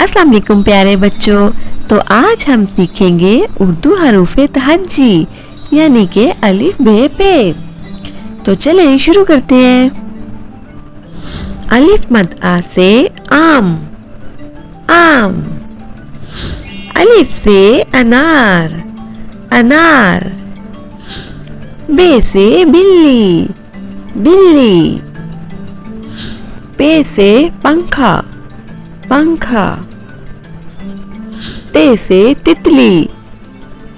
अस्सलाम वालेकुम प्यारे बच्चों। तो आज हम सीखेंगे उर्दू हरूफे तहज्जी यानी के अलिफ बे पे। तो चले शुरू करते हैं। अलिफ मद आ से आम आम। अलिफ से अनार अनार। बे से बिल्ली बिल्ली। पे से पंखा पंखा। ते से तितली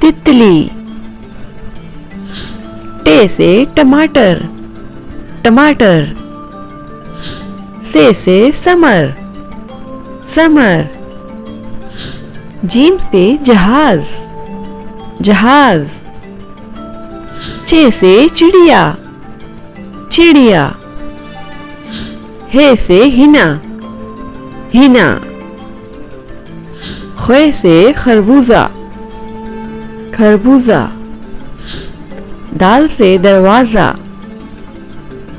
तितली। टे से टमाटर टमाटर। से समर समर। जीम से जहाज जहाज। चे से चिड़िया चिड़िया। हे से हिना हिना। खे से खरबूजा खरबूजा। दाल से दरवाजा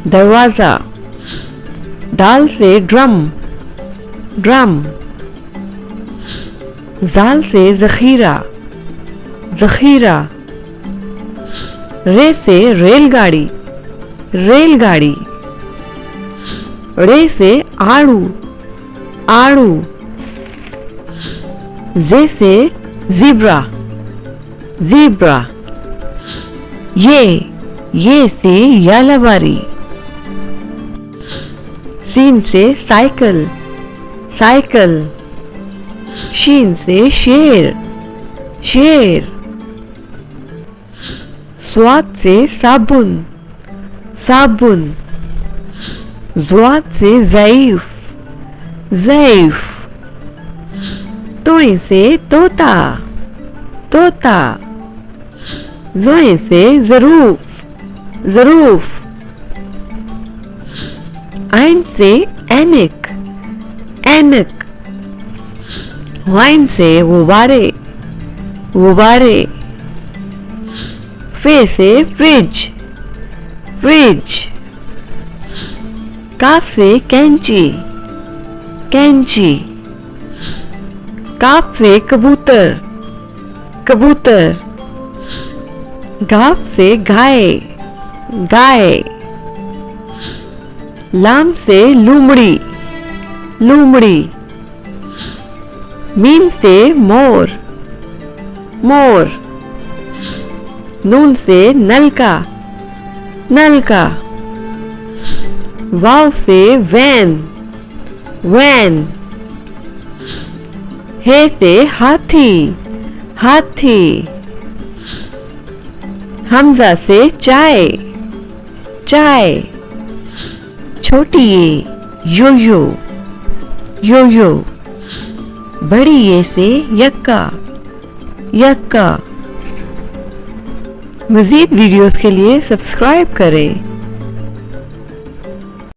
दरवाजा। दाल से ड्रम ड्रम। जाल से जखीरा जखीरा। रे से रेलगाड़ी रेलगाड़ी। रे से आड़ू आड़ू। जे से ज़ीब्रा ज़ीब्रा। ये से यालाबारी। सीन से साइकिल साइकिल। शीन से शेर शेर। स्वाद से साबुन साबुन। ज़ुआद से ज़ईफ ज़ईफ। तोए से तोता तोता। ज़ोए से ज़रूफ ज़रूफ। आइन से ऐनक ऐनक। वाइन से गुब्बारे गुब्बारे। फे से फ्रिज फ्रिज। काफ से कैंची कैंची। काफ से कबूतर कबूतर। गाफ से गाय गाय। लाम से लूमड़ी लूमड़ी। मीम से मोर मोर। नून से नलका नलका। वाव से वैन वैन। हे से हाथी हाथी। हमजा से चाय चाय। छोटी यो यो यो यो। बड़ी ये से यक्का यक्का। मज़ीद वीडियोस के लिए सब्सक्राइब करें।